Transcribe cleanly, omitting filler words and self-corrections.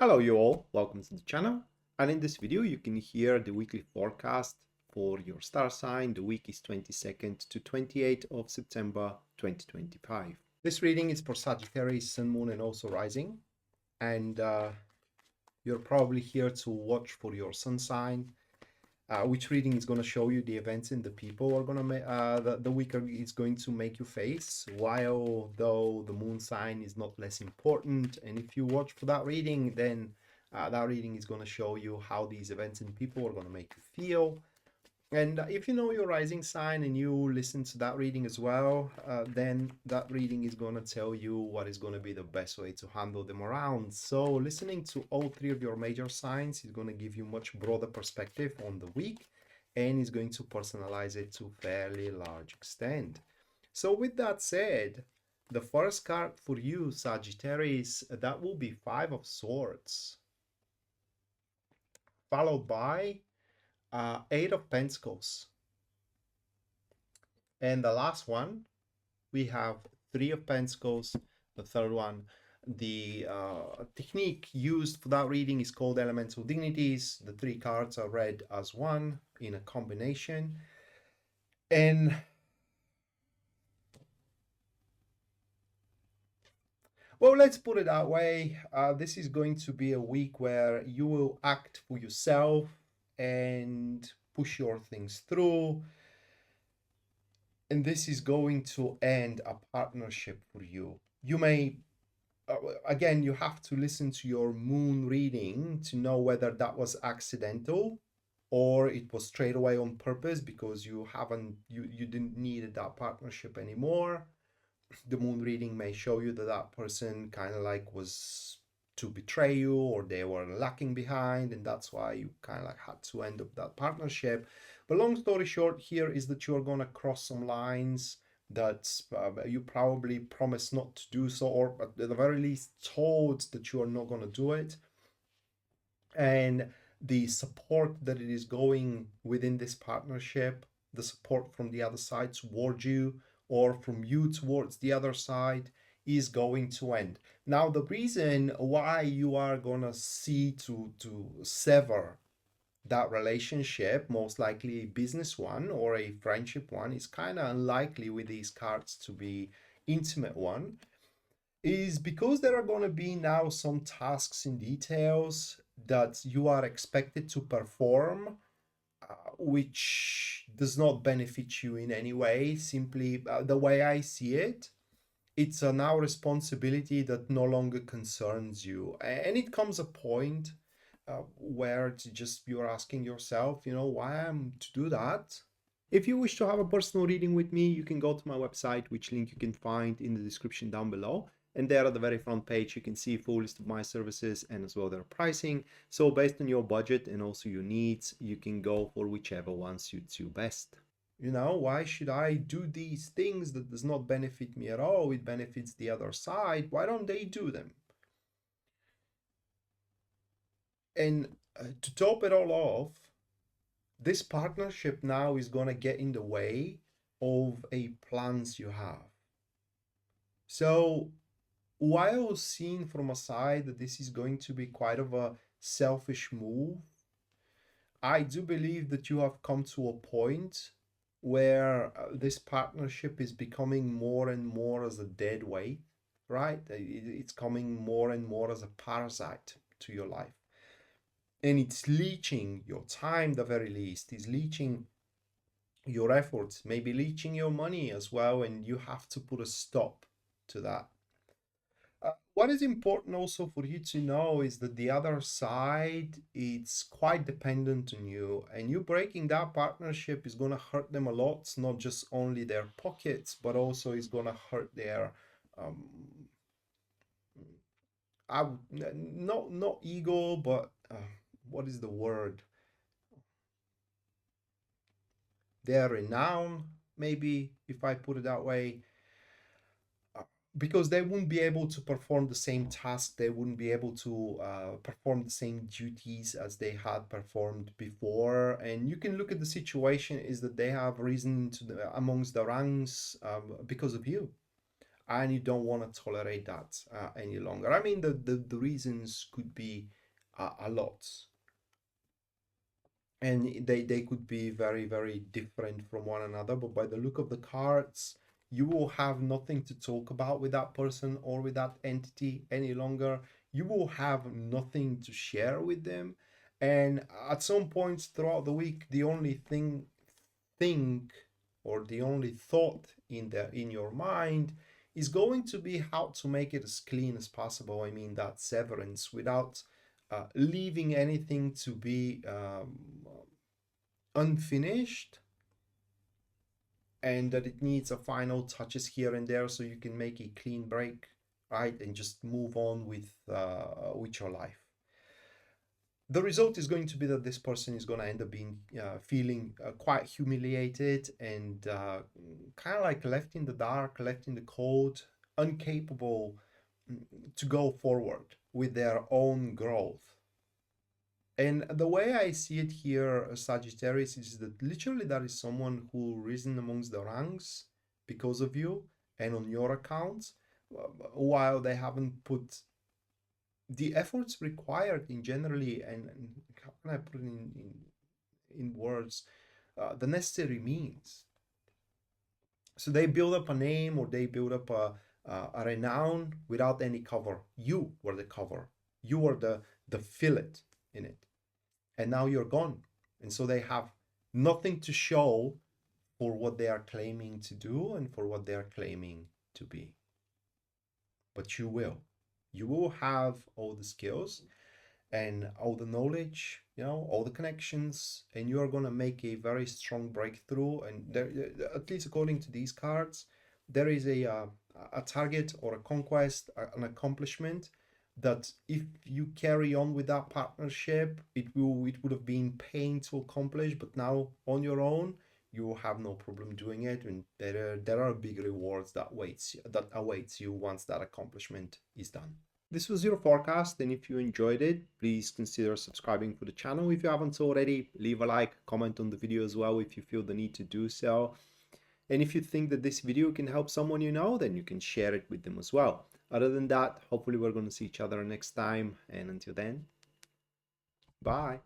Hello you all, welcome to the channel, and in this video you can hear the weekly forecast for your star sign. The week is 22nd to 28th of September 2025. This reading is for Sagittarius, Sun, Moon and also Rising, and you're probably here to watch for your sun sign, which reading is going to show you the events and the people are going to make the week is going to make you face, while though the moon sign is not less important. And if you watch for that reading, then that reading is going to show you how these events and people are going to make you feel. And if you know your rising sign and you listen to that reading as well, then that reading is going to tell you what is going to be the best way to handle them around. So listening to all three of your major signs is going to give you much broader perspective on the week, and is going to personalize it to a fairly large extent. So with that said, the first card for you, Sagittarius, that will be Five of Swords, followed by Eight of Pentacles. And the last one, we have Three of Pentacles. The third one, the technique used for that reading is called Elemental Dignities. The three cards are read as one in a combination. And well, let's put it that way. This is going to be a week where you will act for yourself and push your things through. And this is going to end a partnership for you. You may, again, you have to listen to your moon reading to know whether that was accidental or it was straight away on purpose because you didn't need that partnership anymore. The moon reading may show you that that person kind of like was to betray you, or they were lacking behind, and that's why you kind of like had to end up that partnership. But long story short here is that you're going to cross some lines that you probably promised not to do so, or at the very least told that you are not going to do it. And the support that it is going within this partnership, the support from the other side towards you or from you towards the other side, is going to end. Now, the reason why you are going to see to sever that relationship, most likely a business one or a friendship one, is kind of unlikely with these cards to be intimate one, is because there are going to be now some tasks and details that you are expected to perform, which does not benefit you in any way. Simply, the way I see it, it's a now responsibility that no longer concerns you. And it comes a point where it's just you're asking yourself, why am to do that? If you wish to have a personal reading with me, you can go to my website, which link you can find in the description down below. And there at the very front page, you can see a full list of my services and as well their pricing. So based on your budget and also your needs, you can go for whichever one suits you best. Why should I do these things that does not benefit me at all? It benefits the other side. Why don't they do them? And to top it all off, this partnership now is going to get in the way of a plans you have. So while seeing from a side that this is going to be quite of a selfish move, I do believe that you have come to a point where this partnership is becoming more and more as a dead weight, right? It's coming more and more as a parasite to your life. And it's leeching your time, the very least. It's leeching your efforts, maybe leeching your money as well, and you have to put a stop to that. What is important also for you to know is that the other side, it's quite dependent on you, and you breaking that partnership is going to hurt them a lot. It's not just only their pockets, but also it's going to hurt their not ego, but what is the word? Their renown, maybe, if I put it that way. Because they wouldn't be able to perform the same task, they wouldn't be able to perform the same duties as they had performed before. And you can look at the situation is that they have risen to amongst the ranks because of you. and you don't want to tolerate that any longer. I mean, the reasons could be a lot, and they could be very, very different from one another, but by the look of the cards, you will have nothing to talk about with that person or with that entity any longer. You will have nothing to share with them, and at some points throughout the week, the only think or the only thought in your mind is going to be how to make it as clean as possible. I mean, that severance without leaving anything to be unfinished, and that it needs a final touches here and there so you can make a clean break, right, and just move on with your life. The result is going to be that this person is going to end up being feeling quite humiliated and kind of like left in the dark, left in the cold, incapable to go forward with their own growth. And the way I see it here, Sagittarius, is that literally there is someone who risen amongst the ranks because of you and on your account, while they haven't put the efforts required in generally, and how can I put it in words, the necessary means. So they build up a name, or they build up a renown without any cover. You were the cover. You were the fillet in it, and now you're gone. And so they have nothing to show for what they are claiming to do and for what they are claiming to be. But you will. You will have all the skills and all the knowledge, all the connections, and you are going to make a very strong breakthrough. And there, at least according to these cards, there is a target or a conquest, an accomplishment that if you carry on with that partnership, it would have been pain to accomplish, but now on your own, you will have no problem doing it, and there are big rewards that awaits you once that accomplishment is done. This was your forecast, and if you enjoyed it, please consider subscribing to the channel if you haven't already. Leave a like, comment on the video as well if you feel the need to do so. And if you think that this video can help someone you know, then you can share it with them as well. Other than that, hopefully we're going to see each other next time, and until then, bye.